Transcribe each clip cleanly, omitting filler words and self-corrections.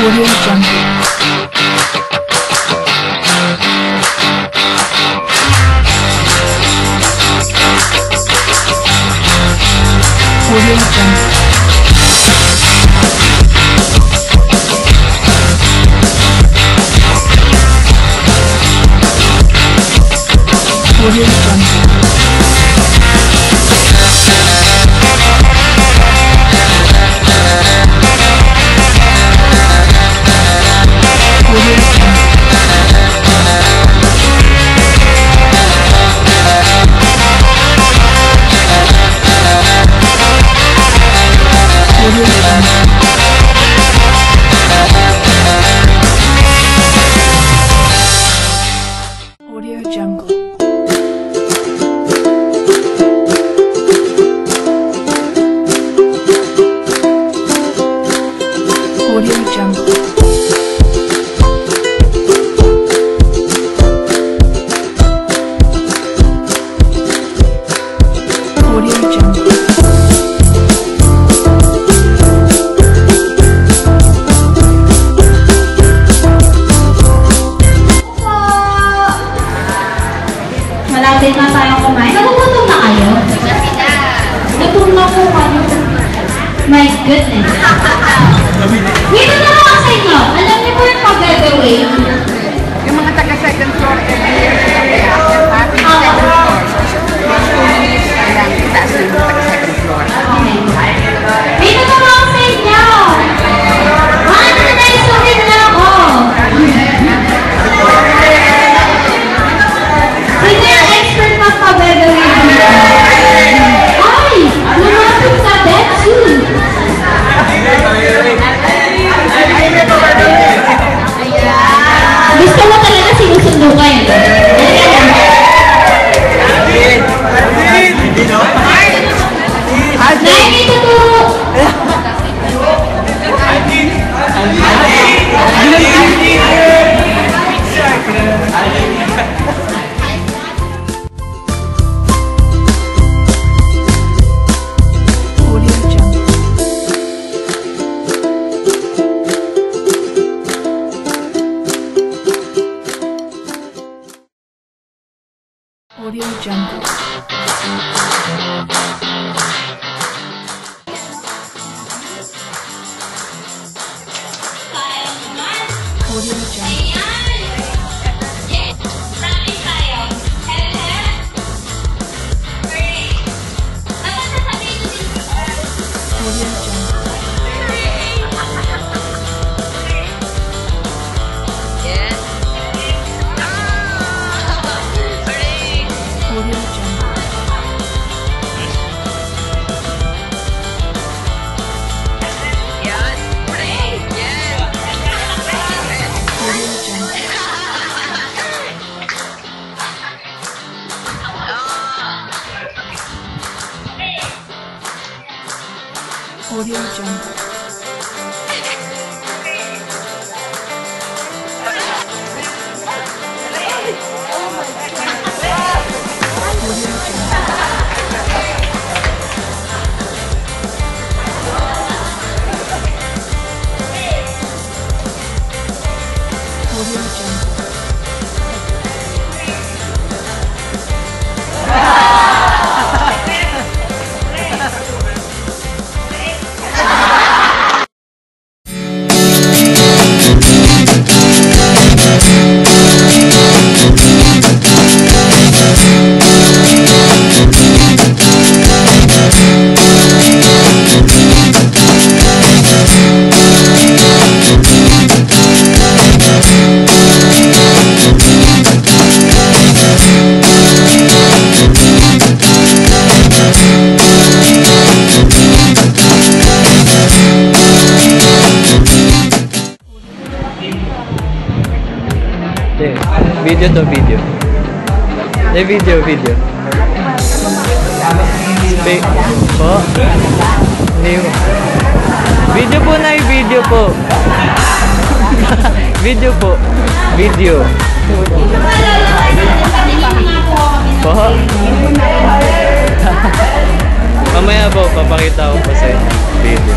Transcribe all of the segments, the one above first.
Audio Jungle. Audio Jungle. Audio Jungle. Audio Jungle. Audio Jungle. Audio Jungle. Malapit na tayong kumain. Nagugutom na kayo? Nagutom na po kayo. My goodness. Dito na ako sa inyo. Alam niyo po yung pag-gagawin? Yung mga taga-second floor, second floor. Mga 2 minutes na lang, itaas na yung taga-second floor. Dito na ako sa inyo. Bakit na naisuhin na ako? Sino yung expert na pag-gagawin dito? Ay! Lumapit sa Betsu! Gusto mo talaga sinusundo kayo? Nay, ituturo! Audio Jungle. Audio Jungle. Audio Jungle. Audio Jungle. Audio Jungle. Audio Jungle. Audio Jungle. Audio Jungle. Audio Jungle. Video to video. Video. Po. Video po na video po. Video po. Video. Po. Mamaya po, papakita ko po sa inyo. Video.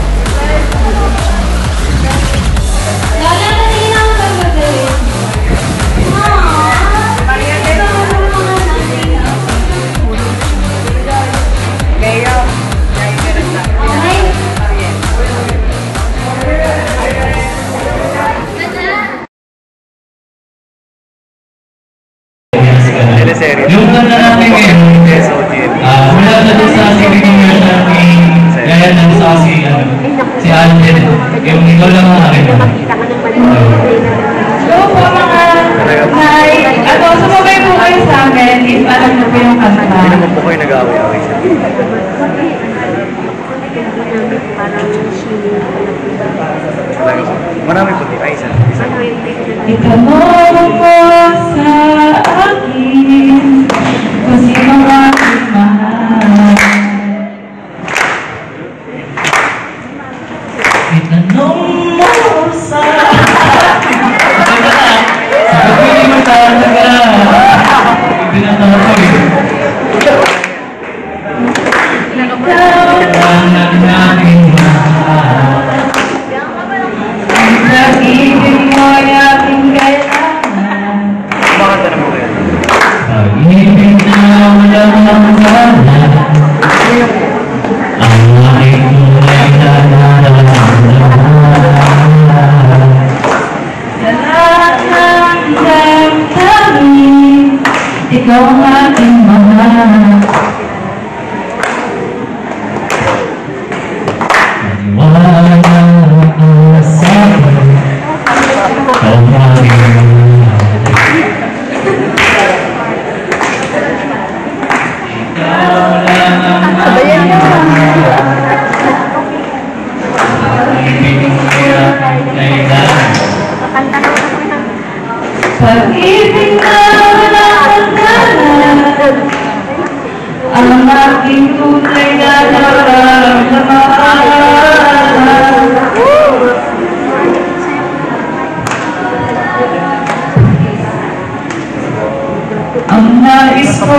teleserye. Yung na natin ngayon, mula na doon sa city commercial ni Yaya na sa si Alden. Yung ikaw lang ang akin. So po mga Nay, sumabay po kayo sa amin if alam niyo po yung kanta. Hindi naman po kayo nag-away-away siya. Marami po di. Ay, isa. Itanong mo sa akin kung sino ang aking mahal. Itanong mo sa akin. Sabi mo talaga. Pinatawag ko eh. Ang aking mahal. Ang pag-ibig mo ay aking kailangan. Bakit na po kayo? Pag-ibig na walang hangganan. Ang aking tunay na nararamdaman. Sa lahat ng damdamin, ikaw ang aking mahal. Maniwala ka sa akin. Ikaw ang aking mahal. Ikaw lang ang aking mahal. Pag-ibig mo ay aking kailangan. Pag-ibig na walang hangganan, ang aking tunay na nararamdaman. Ang nais ko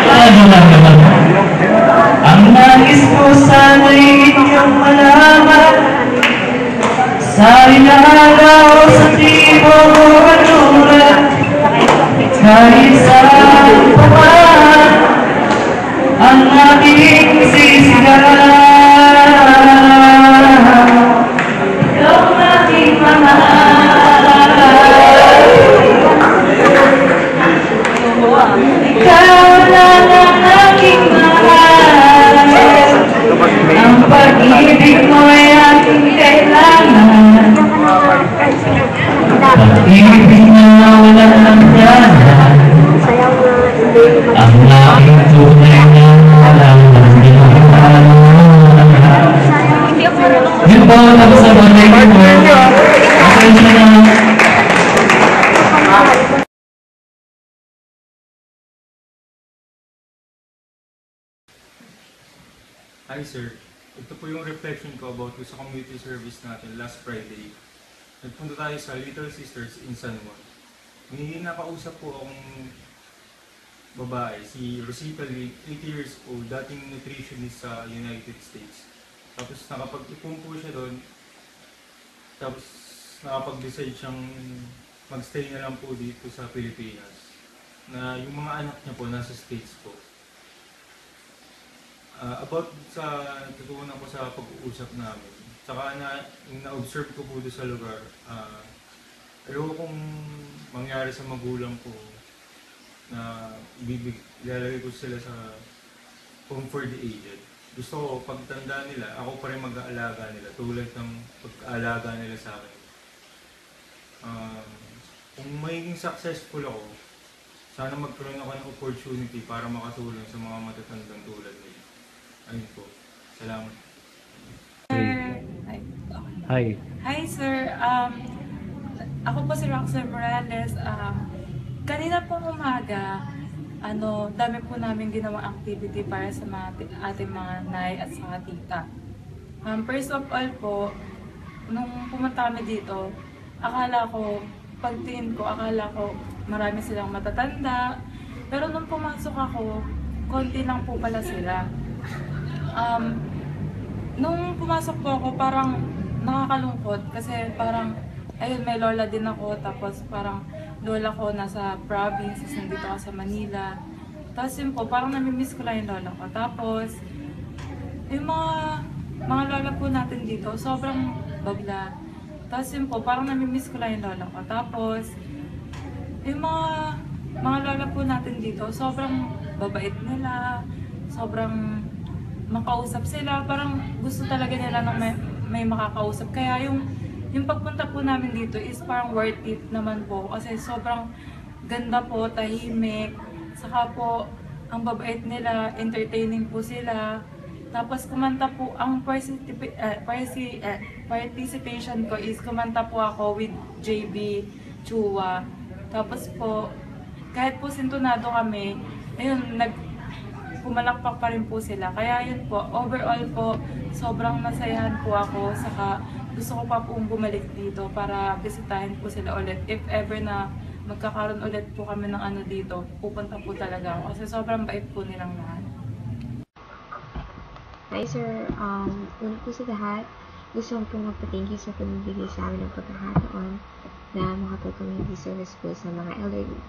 Ano lang naman? ang nais ko sana'y inyong malaman. Sa ilaga o sa timog o kanluran, kahit saan pa man ang aking sisigaw. Ikaw ang aking mahal. Ikaw lang ang aking mahal. Ang pag-ibig mo ay aking kailangan. Pag-ibig na walang hangganan. Ang aking tunay na nararamdaman. Yun po, tapos sa balay ko. Pasensya na. Hi sir, ito po yung reflection ko about sa community service natin last Friday. Nagpunta tayo sa Little Sisters in San Juan. May nakausap po akong babae, si Rosita Lee, 80 years old, dating nutritionist sa United States. Tapos nakapag-ipon po siya doon, tapos nakapag-decide siyang magstay na lang po dito sa Pilipinas. Na yung mga anak niya po nasa States po. About sa tutuunan ko sa pag-uusap namin, saka yung na-observe ko po doon sa lugar, ayoko kong mangyari sa magulang ko na ilalagay ko sila sa home for the aged. Gusto ko, pagtanda nila, ako pa rin mag-aalaga nila, tulad ng pag-aalaga nila sa akin. Kung magiging successful ako, sana magkaroon ako ng opportunity para makatulong sa mga matatandang tulad nila. Ayun po. Salamat. Hi. Hi sir, ako po si Roxanne Morales. Kanina pong umaga, dami po namin ginawang activity para sa ating mga nay at sa tita. First of all po, nung pumunta kami dito, pagtingin ko, akala ko marami silang matatanda. Pero nung pumasok ako, konti lang po pala sila. Nung pumasok po ako, parang nakakalungkot kasi parang, ayun, may lola din ako, tapos parang lola ko nasa province, tapos nandito ako sa Manila. Tapos yun po, parang namimiss ko lang yung lola ko. Tapos, yung mga lola po natin dito, sobrang bagla. Tapos yun po, parang namimiss ko lang yung lola ko. Tapos, yung mga lola po natin dito, sobrang babait nila, sobrang makausap sila, parang gusto talaga nila na may makakausap. Kaya yung pagpunta po namin dito is parang worth it naman po kasi sobrang ganda po, tahimik, saka po ang babait nila, entertaining po sila. Tapos kumanta po, ang participation ko is kumanta po ako with JB Chua. Tapos po, kahit po sintonado kami, ayun, pumalakpak pa rin po sila. Kaya yun po, overall po, sobrang nasayahan po ako. Saka gusto ko pa pong bumalik dito para bisitahin po sila ulit. If ever na magkakaroon ulit po kami ng ano dito, pupunta po talaga ako. Kasi sobrang bait po nilang lahat. Hi sir, una po sa lahat, gusto ko pong magpa-thank you sa pagbibigay sa amin ng pagkakataon na makapag-community service po sa mga elderly.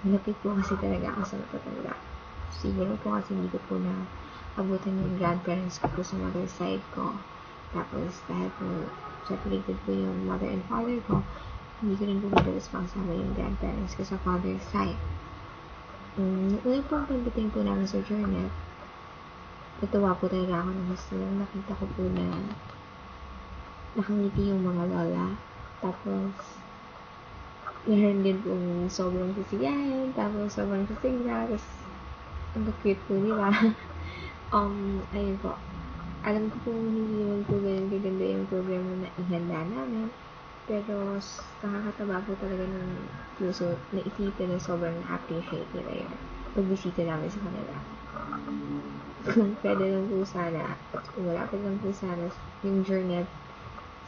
Malapit po kasi talaga ako sa matatanda. Siguro po kasi hindi ko po na abutan yung grandparents ko po sa mother side ko. Tapos dahil po separated po yung mother and father ko, hindi ko rin po madalas makasama yung grandparents ko sa father side. Yung una po ang pagdating po namin sa journey, natuwa po talaga ako ng gusto lang nakita ko po na nakangiti yung mga lola. Tapos, meron din po sobrang sisigayan, tapos sobrang sisigla, tapos ang cute po nila. Ayun po. Alam ko po hindi naman po ganun kaganda yung programa na ihanda namin. Pero, nakakataba po talaga ng puso na isipin na sobrang na-appreciate nila yung pagbisita namin sa kanila. Kung pwede lang po sana, at kung malapit lang po sana yung journey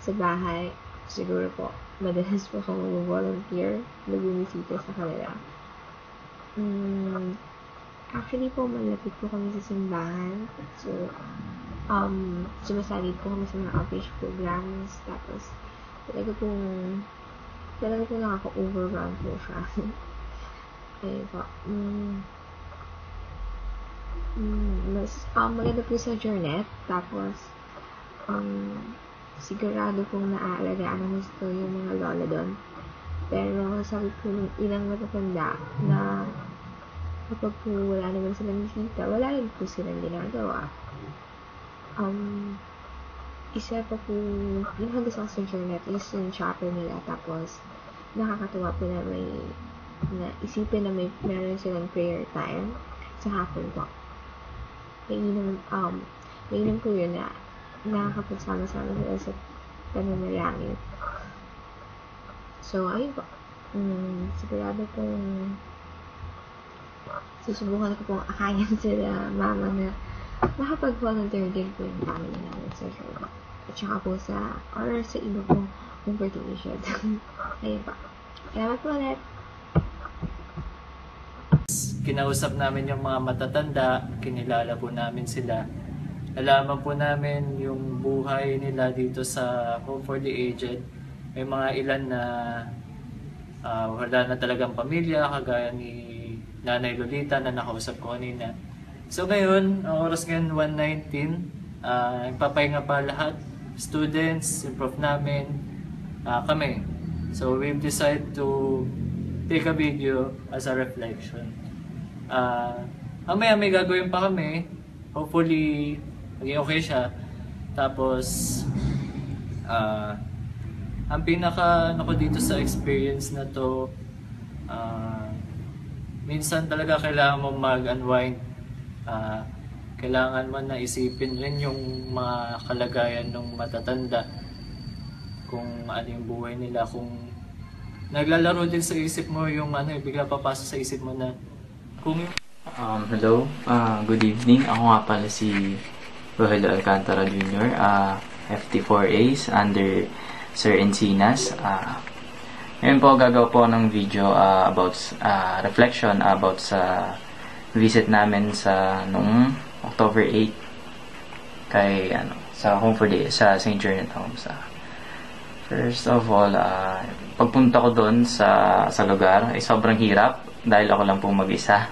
sa bahay, siguro po, madalas po ako mag-volunteer na bumisita sa kanila. Actually po, malapit po kami sa simbahan. So, sumasali po kami sa mga outreach programs. Tapos, talaga po nakaka-overwhelm po siya. Ayun po. Maganda po sa journey. Tapos, sigurado pong naaalagaan ng gusto yung mga lola doon. Pero sabi po ng ilang matatanda na kapag po wala naman silang bisita, wala rin po silang ginagawa. Isa pa po, yung hanggang sa journey is yung chapel nila. Tapos, nakakatuwa po na isipin na meron silang prayer time sa hapon po. Mainam po yun na nakakapagsama-sama sila sa pananalangin. So, ayun po. Sigurado pong susubukan ko pong akayan sila mama na makapag-volunteer din po yung family namin sa church. At saka po sa iba pong competition. Ayun po. Salamat po ulit. Kinausap namin yung mga matatanda, kinilala po namin sila. Nalaman po namin yung buhay nila dito sa Home for the Aged. May mga ilan na wala na talagang pamilya, kagaya ni Nanay Lolita na nakausap ko kanina. So ngayon, ang oras ngayon 1:19, nagpapahinga pa lahat, students, yung prof namin, kami. So we've decided to take a video as a reflection. Mamaya may gagawin pa kami. Hopefully, maging okay siya. Tapos, ang pinaka ko dito sa experience na to, minsan talaga kailangan mo mag-unwind. Kailangan mo na isipin rin yung mga kalagayan ng matatanda. Kung ano yung buhay nila. Kung naglalaro din sa isip mo yung bigla papasok sa isip mo na hello, good evening. Ako nga pala si Rogelio Alcantara Jr., FT4As under Sir Encinas. Ngayon po gagawa po ng video about reflection about sa visit namin sa noong October 8 kay sa Home for the sa St. Journey Homes. First of all, pagpunta ko doon sa lugar ay sobrang hirap dahil ako lang po mag-isa.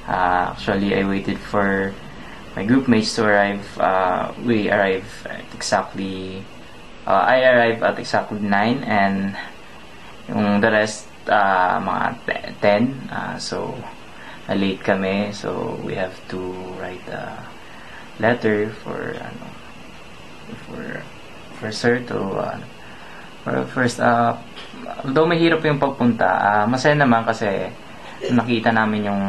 Actually, I waited for my group mates to arrive. I arrived at exactly 9, and yung the rest mga 10. So, late kami. So, we have to write a letter for sir to first, although mahirap yung pagpunta, masaya naman kasi nakita namin yung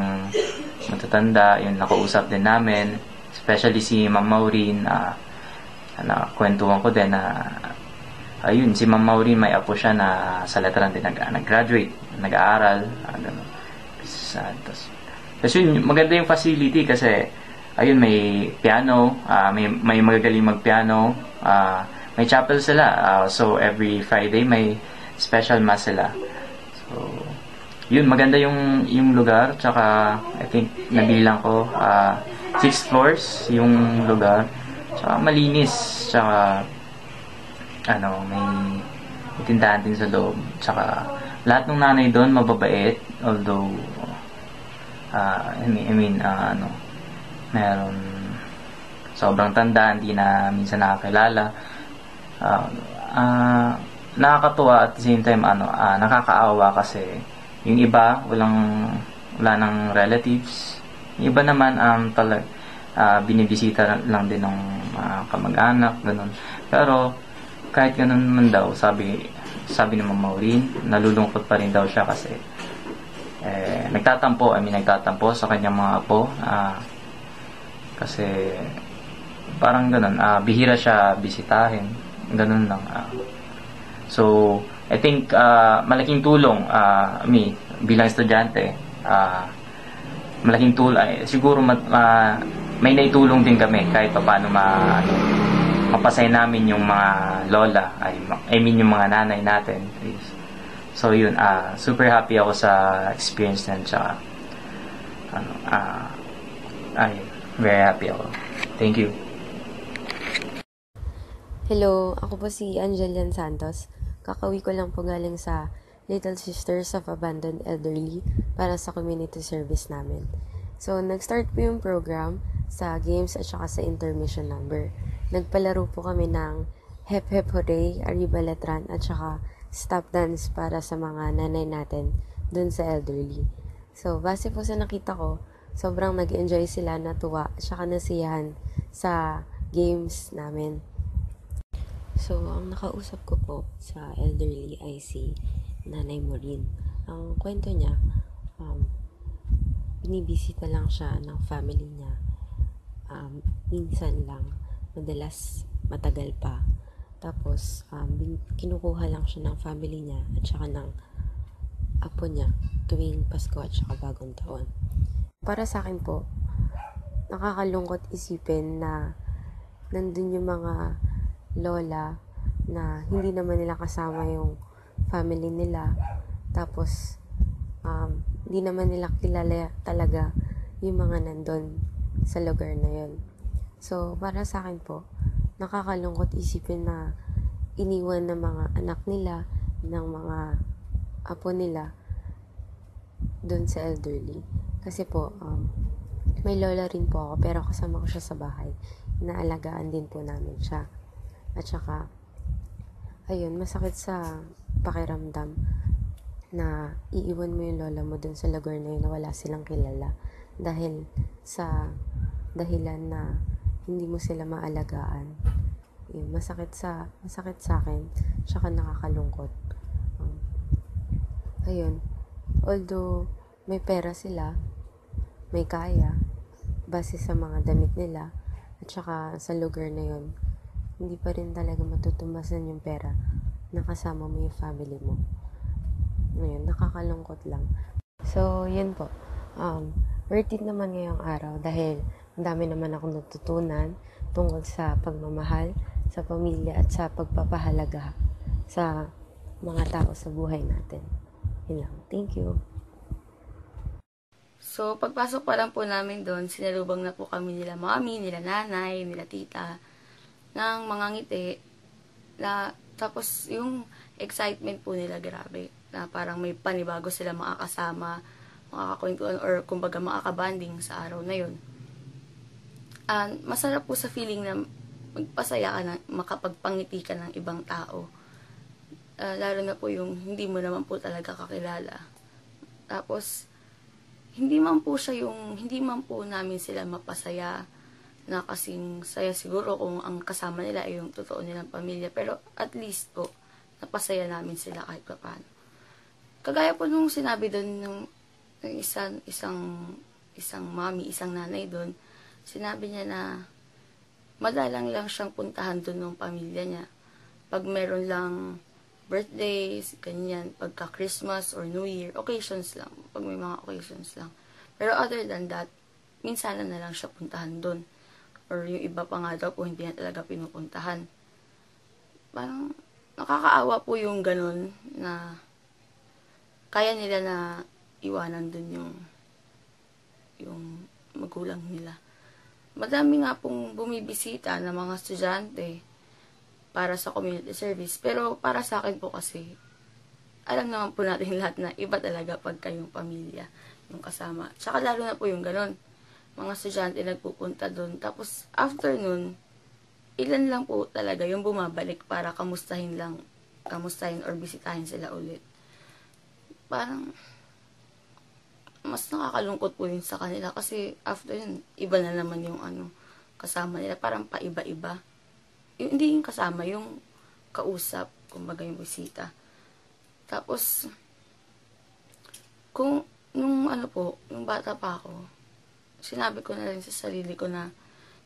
matatanda, yung nakausap din namin, especially si Ma'am Maureen. Nakwentuhan ko din na ayun, si Ma'am Maureen may apo siya na sa letteran din nag-graduate, nag-aaral, gano'n. Kasi yun, maganda yung facility kasi ayun, may piano, may magagaling mag-piano, may chapel sila. So every Friday may special mass sila. So yun, maganda yung lugar, tsaka I think nabilang ko 6 floors yung lugar. Tsaka malinis, tsaka may tindahan din sa loob. Tsaka lahat ng nanay doon mababait, although meron sobrang tanda, hindi na minsan nakakilala. Nakakatuwa at the same time nakakaawa kasi yung iba wala nang relatives. Yung iba naman binibisita lang din ng kamag-anak, ganun. Pero kahit ganun man daw, sabi ni Ma'am Maureen, nalulungkot pa rin daw siya kasi nagtatampo sa kanyang mga apo, kasi parang ganun, bihira siya bisitahin, ganun lang. So I think malaking tulong, bilang estudyante, malaking tulong, siguro may naitulong din kami kahit paano mapasay namin yung mga lola, yung mga nanay natin. So yun, super happy ako sa experience na, tsaka very happy ako. Thank you. Hello, ako po si Angelian Santos. Kakauwi ko lang po galing sa Little Sisters of Abandoned Elderly para sa community service namin. So, nag-start po yung program sa games at saka sa intermission number. Nagpalaro po kami ng Hep Hep Hooray, Arriba Letran at saka stop dance para sa mga nanay natin dun sa elderly. So, base po sa nakita ko, sobrang nag-enjoy sila, natuwa at saka nasiyahan sa games namin. So, ang nakausap ko po sa elderly ay si Nanay Maureen. Ang kwento niya, binibisita lang siya ng family niya. Minsan lang, madalas matagal pa. Tapos, kinukuha lang siya ng family niya at saka ng apo niya tuwing Pasko at saka Bagong Taon. Para sa akin po, nakakalungkot isipin na nandun yung mga lola na hindi naman nila kasama yung family nila. Tapos, hindi naman nila kilala talaga yung mga nandun sa lugar na yun. So, para sa akin po, nakakalungkot isipin na iniwan ng mga anak nila, ng mga apo nila dun sa elderly. Kasi po, may lola rin po ako, pero kasama ko siya sa bahay. Inaalagaan din po namin siya. At saka, ayun, masakit sa pakiramdam na iiwan mo yung lola mo dun sa lugar na yun na wala silang kilala. Dahil sa dahilan na hindi mo sila maalagaan. Yun, masakit sa akin, saka nakakalungkot. Ayun, although may pera sila, may kaya, base sa mga damit nila, at saka sa lugar na yun, hindi pa rin talaga matutumbasan yung pera na kasama mo yung family mo. Ngayon, nakakalungkot lang. So, yun po. Worth it naman ngayong araw dahil ang dami naman akong natutunan tungkol sa pagmamahal, sa pamilya at sa pagpapahalaga sa mga tao sa buhay natin. Yun lang. Thank you. So, pagpasok pa lang po namin doon, sinalubang na po kami nila mami, nila nanay, nila tita, ng mga ngiti. Tapos, yung excitement po nila, grabe. Na parang may panibago sila makakasama, makakakwentuhan, or kumbaga makakabanding sa araw na yun. Masarap po sa feeling na magpasaya ka na, makapagpangiti ka ng ibang tao. Lalo na po yung hindi mo naman po talaga kakilala. Tapos, hindi man po namin sila mapasaya na kasing saya siguro kung ang kasama nila ay yung totoo nilang pamilya. Pero at least po, napasaya namin sila kahit pa paano. Kagaya po nung sinabi doon ng isang mami, isang nanay doon, sinabi niya na madalang lang siyang puntahan doon ng pamilya niya. Pag meron lang birthdays, ganyan, pagka Christmas or New Year, occasions lang. Pag may mga occasions lang. Pero other than that, minsan na lang siya puntahan doon. Or yung iba pa nga daw po, hindi na talaga pinupuntahan. Parang nakakaawa po yung ganun na kaya nila na iwanan doon yung magulang nila. Madami nga pong bumibisita ng mga estudyante para sa community service. Pero para sa akin po kasi, alam naman po natin lahat na iba talaga pag kayong pamilya, yung kasama. Tsaka lalo na po yung ganun. Mga estudyante nagpupunta doon. Tapos after nun, ilan lang po talaga yung bumabalik para kamustahin or bisitahin sila ulit. Parang, mas nakakalungkot po yun sa kanila kasi after yun, iba na naman yung kasama nila. Parang paiba-iba. Hindi yung kasama, yung kausap, kumbaga yung bisita. Tapos, nung bata pa ako, sinabi ko na rin sa sarili ko na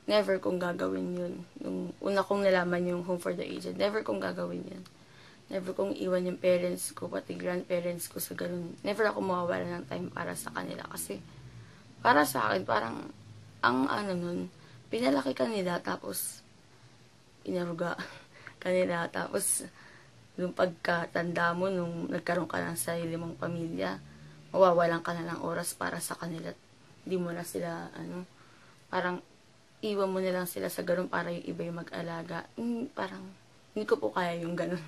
never kong gagawin yun. Nung una kong nalaman yung Home for the Aged, never kong gagawin yun. Never kong iwan yung parents ko, pati grandparents ko sa ganun. Never ako mawawala ng time para sa kanila. Kasi, para sa akin, parang, nun, pinalaki ka nila, tapos, inaruga kanila. Tapos, yung pagkatanda mo, nung nagkaroon ka ng sarili mong pamilya, mawawalan ka na ng oras para sa kanila. Hindi mo na sila, parang, iwan mo na lang sila sa ganun para yung iba yung mag-alaga. Parang, hindi ko po kaya yung ganun.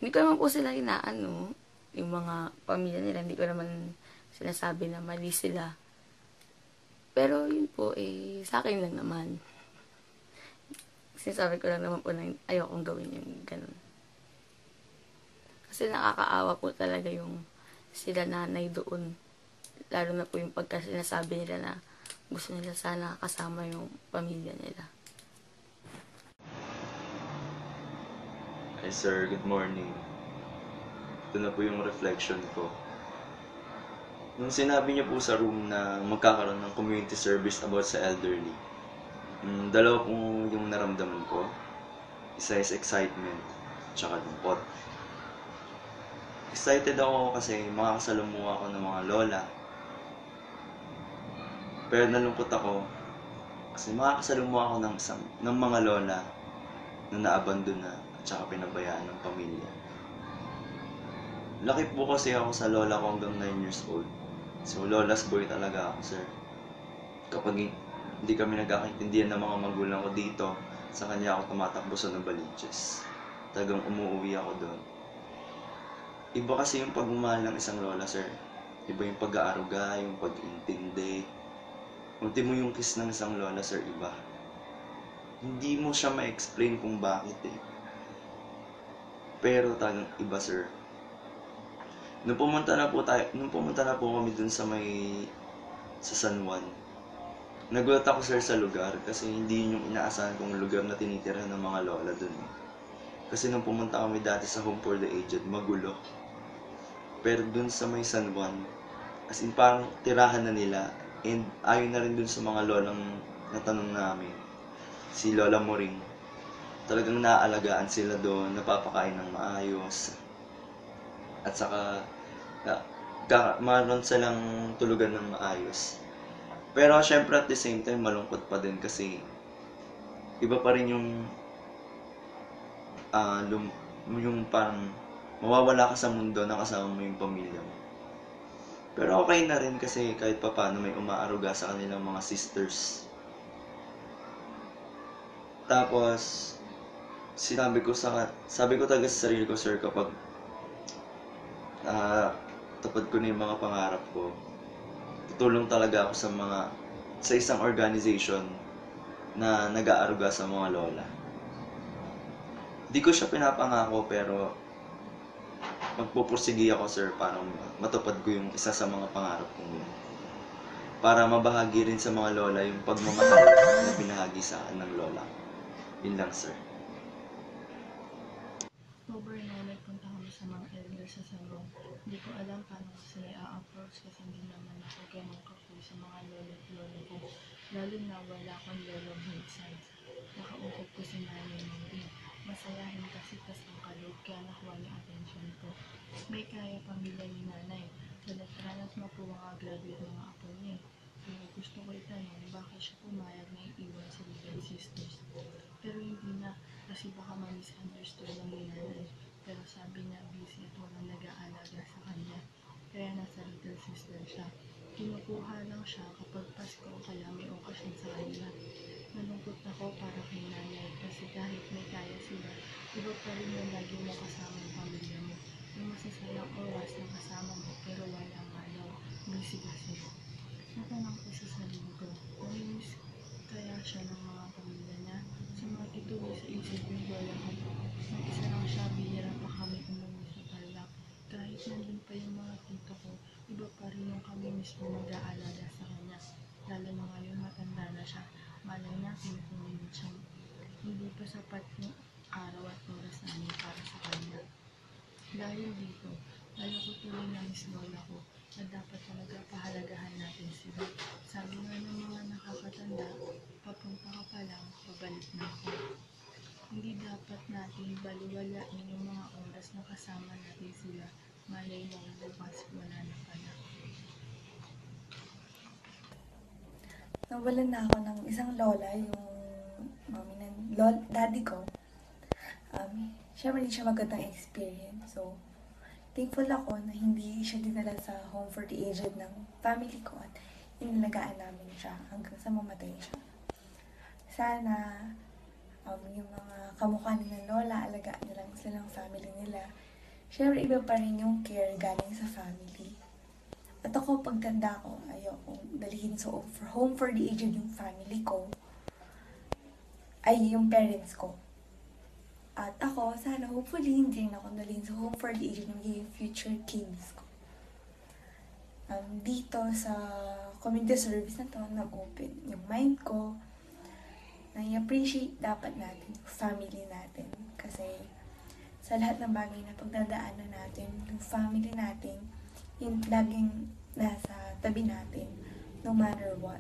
Hindi ko naman po sila yung mga pamilya nila, hindi ko naman sinasabi na mali sila. Pero yun po, sa akin lang naman. Sinasabi ko lang naman po na ayokong gawin yung ganun. Kasi nakakaawa po talaga yung sila nanay doon. Lalo na po yung pagka sinasabi nila na gusto nila sana kasama yung pamilya nila. Hi sir, good morning. Ito na po yung reflection ko. Nung sinabi niyo po sa room na magkakaroon ng community service about sa elderly, dalawa po yung naramdaman ko. Isa is excitement, tsaka lungkot. Excited ako kasi makakasalamuha ako ng mga lola. Pero nalungkot ako kasi makakasalamuha ako ng mga lola na naabandon na at saka pinabayaan ng pamilya. Laki po kasi ako sa lola ko hanggang 9 years old. So lola's boy talaga ako, sir. Kapag hindi kami nagkakaintindihan ng mga magulang ko dito, sa kanya ako tumatakbo sa Novaliches. Talagang umuwi ako doon. Iba kasi yung pagmamahal ng isang lola, sir. Iba yung pag-aaruga, yung pag-intindi. Ultimo yung kiss ng isang lola, sir, iba. Hindi mo siya ma-explain kung bakit Pero talagang iba, sir. Nung pumunta na po kami dun sa San Juan, nagulat ako, sir, sa lugar kasi hindi yun yung inaasahan kong lugar na tinitira ng mga lola dun. Kasi nung pumunta kami dati sa Home for the Aged, magulo. Pero dun sa San Juan, as in parang tirahan na nila. And ayon na rin dun sa mga lolang natanong namin, si Lola Moring, talagang naaalagaan sila doon, napapakain ng maayos. At saka, maroon silang tulugan ng maayos. Pero syempre at the same time, malungkot pa din kasi iba pa rin yung parang mawawala ka sa mundo na kasama mo yung pamilya mo. Pero okay na rin kasi kahit pa paano may umaaruga sa kanilang mga sisters. Tapos, sabi ko talaga sa sarili ko, sir, kapag tapad ko na yung mga pangarap ko, tutulong talaga ako sa isang organization na nag-aaruga sa mga lola. Di ko siya pinapangako pero magpupursige ako, sir, para matupad ko yung isa sa mga pangarap kong yun. Para mabahagi rin sa mga lola yung pagmamahal na binahagi sa akin ng lola. Yun lang, sir. October na nagpunta kami sa mga elder sa salon. Hindi ko alam paano ko sila i-approach kasi hindi naman ako ganun kapoy sa mga lolo at lolo ko. Lalo na wala akong lolo both sides. Nakausap ko si nanay mo din. Masayahin kasi tas ang kalog kaya nakuha niya atensyon ko. May kaya pamilya ni nanay. Sa Letranas mapuwang-graduate mga apo niya. Pero gusto ko itanong bakit siya pumayag na iiwan sa Little Sisters. Pero hindi na kasi baka ma-misunderstood ng nanay. Pero sabi niya busy at walang nag-aalaga sa kanya. Kaya nasa Little Sister siya. Kinukuha lang siya kapag Pasko kaya may okasyon sa kanila. Nalungkot ako para kay nanay kasi kahit may kaya sila, iba pa rin yung lagi mo kasama yung pamilya mo. Yung masasayang oras na kasama mo pero wala nga daw, busy kasi. Natanong ko sa sarili ko, namimiss kaya siya ng mga pamilya niya. Sumakituloy sa isip yung lola ko. Mag-isa lang siya, bihira pa kami umuwi sa Tarlac. Kahit nandun pa yung mga tito ko, iba pa rin yung kami mismo mag-aalaga sa kanya. Lalo na ngayon matanda na siya. Malay na, kinukunin siya. Hindi pa sapat yung araw at oras namin para sa kanya. Dahil dito, lalo ko tuloy na miss lola ko na dapat talaga pahalagahan natin sila. Sabi nga ng mga nakakatanda, papunta ka pa lang, pabalik na ako. Hindi dapat natin baliwalain yung mga oras na kasama natin sila. Malay mo, bukas wala na pala. Nawalan na ako ng isang lola, yung mami ng daddy ko. Siyempre hindi siya magandang experience. So, thankful ako na hindi siya dinala sa home for the aged ng family ko at inalagaan namin siya hanggang sa mamatay siya. Sana yung mga kamukha ni ng lola, alagaan nila lang silang family nila. Siyempre iba pa rin yung care galing sa family. At ako, pagtanda ko, ayokong dalhin sa home for the aged yung family ko. Ay, yung parents ko. At ako, sana, hopefully, hindi rin ako dalhin sa home for the aged yung future kids ko. Dito sa community service na to, nag-open yung mind ko. Na-appreciate dapat natin yung family natin. Kasi sa lahat ng bagay na pagdadaanan natin, yung family natin, yung laging nasa tabi natin, no matter what.